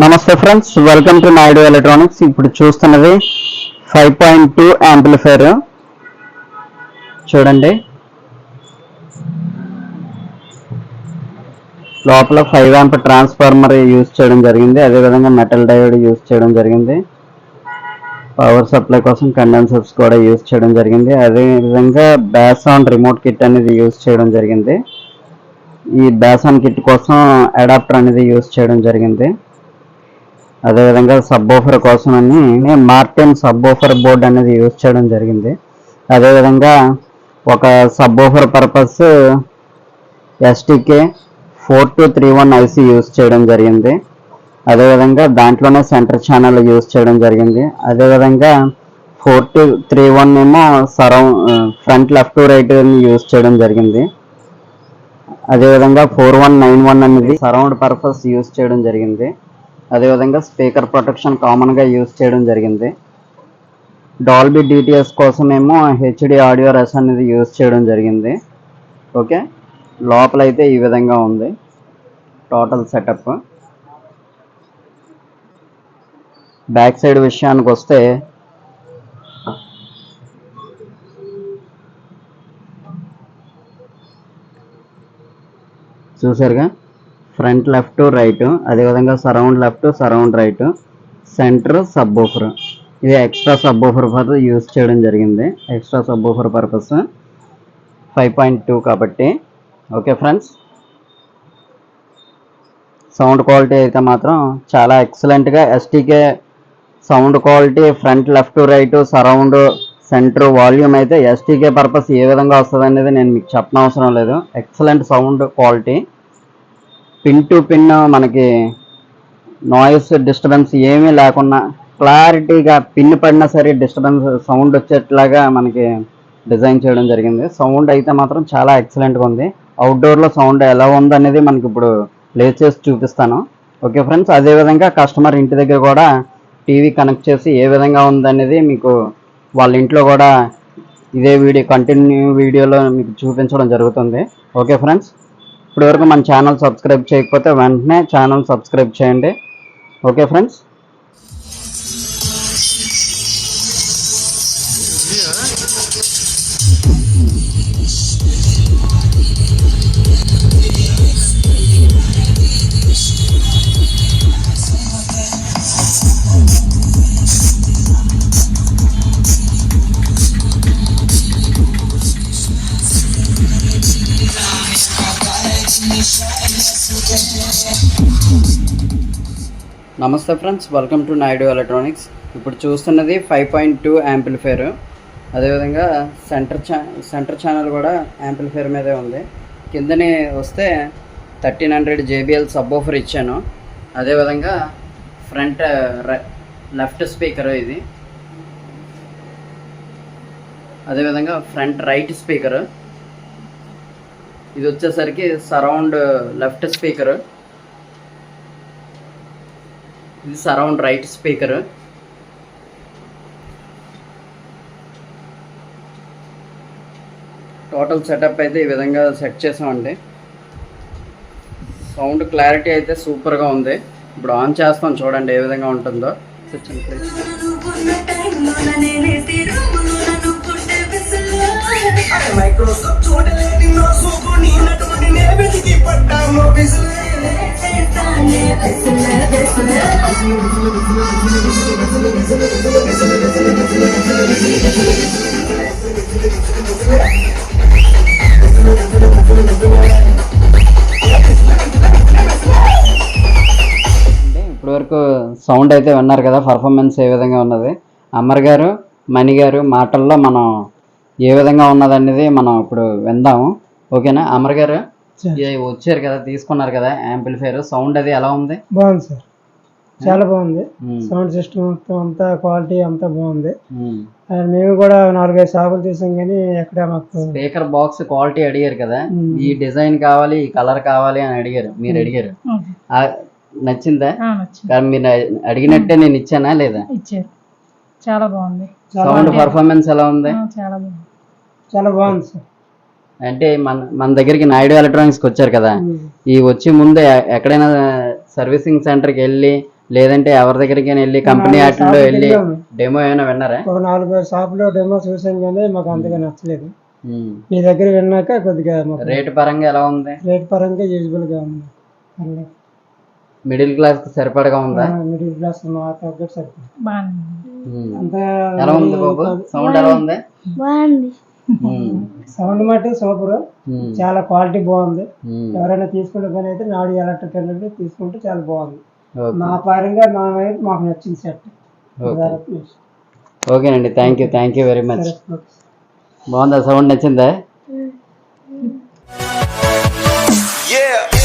నమస్తే friends, welcome to Naidu electronics. ఇప్పుడు చూస్తున్నది 5.2 యాంప్లిఫైర్. చూడండి, లోపల 5 ఆంప్ ట్రాన్స్ఫార్మర్ యూజ్ చేయడం జరిగింది. అదేవిధంగా మెటల్ డయోడ్ యూజ్ చేయడం జరిగింది. పవర్ సప్లై కోసం కండెన్సర్స్ కూడా యూజ్ చేయడం జరిగింది. అదేవిధంగా బ్యాస్ ఆన్ రిమోట్ కిట్ అనేది యూజ్ చేయడం జరిగింది. ఈ బ్యాస్ ఆన్ కిట్ కోసం అడాప్టర్ అనేది యూజ్ చేయడం జరిగింది. అదేవిధంగా సబ్బోఫర్ కోసం అని మార్టిన్ సబ్బోఫర్ బోర్డ్ అనేది యూజ్ చేయడం జరిగింది. అదేవిధంగా ఒక subwoofer purpose STK4231 IC use చేయడం జరిగింది. అదేవిధంగా దాంట్లోనే సెంటర్ ఛానల్ యూజ్ చేయడం జరిగింది. అదేవిధంగా 4231 ఏమో ఫ్రంట్ లెఫ్ట్ రైట్ యూజ్ చేయడం జరిగింది. అదేవిధంగా 4191 అనేది సరౌండ్ పర్పస్ యూజ్ చేయడం జరిగింది. అదేవిధంగా స్పీకర్ ప్రొటెక్షన్ కామన్గా యూజ్ చేయడం జరిగింది. డాల్బీ డిటిఎస్ కోసం ఏమో హెచ్డి ఆడియో రస్ అనేది యూజ్ చేయడం జరిగింది. ఓకే, లోపలైతే ఈ విధంగా ఉంది టోటల్ సెటప్. బ్యాక్ సైడ్ విషయానికి వస్తే చూసారుగా, ఫ్రంట్ లెఫ్ట్ రైట్, అదేవిధంగా surround left surround right, centre subwoofer. ఇది ఎక్స్ట్రా సబ్బోఫర్ ఫర్ యూజ్ చేయడం జరిగింది. ఎక్స్ట్రా సబ్బోఫర్ పర్పస్ 5.2 కాబట్టి. ఓకే ఫ్రెండ్స్, సౌండ్ క్వాలిటీ అయితే మాత్రం చాలా ఎక్సలెంట్గా STK sound quality, front left right surround centre volume అయితే STK పర్పస్ ఏ విధంగా వస్తుంది అనేది నేను మీకు చెప్పనవసరం లేదు. Excellent sound quality. Pin to pin మనకి నాయిస్ డిస్టర్బెన్స్ ఏమీ లేకుండా క్లారిటీగా పిన్ పడినా సరే డిస్టర్బెన్స్ సౌండ్ వచ్చేట్లాగా మనకి డిజైన్ చేయడం జరిగింది. సౌండ్ అయితే మాత్రం చాలా ఎక్సలెంట్గా ఉంది. అవుట్డోర్లో సౌండ్ ఎలా ఉందనేది మనకి ఇప్పుడు ప్లే చేసి చూపిస్తాను. ఓకే ఫ్రెండ్స్, అదేవిధంగా కస్టమర్ ఇంటి దగ్గర కూడా టీవీ కనెక్ట్ చేసి ఏ విధంగా ఉందనేది మీకు వాళ్ళ ఇంట్లో కూడా ఇదే కంటిన్యూ వీడియోలో మీకు చూపించడం జరుగుతుంది. ఓకే ఫ్రెండ్స్, ఇప్పటివరకు మన ఛానల్ సబ్స్క్రైబ్ చేయకపోతే వెంటనే ఛానల్ సబ్స్క్రైబ్ చేయండి. Okay friends. నమస్తే friends, welcome to Naidu electronics. ఇప్పుడు చూస్తున్నది 5.2 యాంప్లిఫైర్. అదేవిధంగా సెంటర్ ఛానల్ కూడా యాంప్లిఫైర్ మీదే ఉంది. కిందనే వస్తే 1300 JBL సబ్బోఫర్ ఇచ్చాను. అదేవిధంగా ఫ్రంట్ లెఫ్ట్ స్పీకర్ ఇది. అదేవిధంగా ఫ్రంట్ రైట్ స్పీకర్. ఇది వచ్చేసరికి సరౌండ్ లెఫ్ట్ స్పీకర్, ఇది surround right speaker. Total setup అయితే ఈ విధంగా సెట్ చేసామండి. సౌండ్ క్లారిటీ అయితే సూపర్గా ఉంది. ఇప్పుడు ఆన్ చేస్తాం, చూడండి ఏ విధంగా ఉంటుందో. ఇప్పటి వరకు సౌండ్ అయితే విన్నారు కదా, పర్ఫార్మెన్స్ ఏ విధంగా ఉన్నది. అమర్ గారు, మణి గారు మాటల్లో మనం ఏ విధంగా ఉన్నదనేది మనం ఇప్పుడు విందాము. ఓకేనా? అమర్ గారు వచ్చారు కదా, తీసుకున్నారు కదా యాంప్లిఫైర్, సౌండ్ అది ఎలా ఉంది? బాగుంది సార్, చాలా బాగుంది. సౌండ్ సిస్టమ్ మొత్తం అంతా క్వాలిటీ అంతా బాగుంది. మేము కూడా 4-5 షాపులు తీసాం కానీ ఎక్కడ మాకు స్పీకర్ బాక్స్ క్వాలిటీ అడిగారు కదా, ఈ డిజైన్ కావాలి, ఈ కలర్ కావాలి అని అడిగారు. మీరు అడిగారు, నచ్చిందా? మీరు అడిగినట్టే నేను ఇచ్చానా లేదా? ఇచ్చారు. చాలా బాగుంది. సౌండ్ పర్ఫార్మెన్స్ ఎలా ఉంది? చాలా బాగుంది సార్. అంటే మన దగ్గరికి నాయుడు ఎలక్ట్రానిక్స్కి వచ్చారు కదా, ఈ వచ్చే ముందే ఎక్కడైనా సర్వీసింగ్ సెంటర్కి వెళ్ళి లేదంటే ఎవరి దగ్గరికి వెళ్ళి కంపెనీ వాటిల్లో వెళ్ళి డెమో ఏమైనా విన్నారా? ఒక 4-5 షాపులో డెమో చూసాం కానీ మాకు అంతగా నచ్చలేదు. మీ దగ్గర విన్నాక కొద్దిగా రేటు పరంగా ఎలా ఉంది? రేట్ పరంగా యూజబుల్ గా ఉంది. పర్లేదు. మిడిల్ క్లాస్ కి సరిపడగా ఉందా? మిడిల్ క్లాస్ మా తగ్గట్టు సరిపోతుంది. అంతా ఎలా ఉంది బాబు? సౌండ్ ఎలా ఉంది? సౌండ్ మట్టి సూపర్, చాలా క్వాలిటీ బాగుంది. ఎవరైనా తీసుకునే పని అయితే నాడు ఎలక్ట్రిక్ అనేది తీసుకుంటే చాలా బాగుంది. మా పరంగా మాకు నచ్చింది సెట్. ఓకేనండి, థ్యాంక్ యూ వెరీ మచ్. బాగుందా? సౌండ్ నచ్చిందా? Yeah.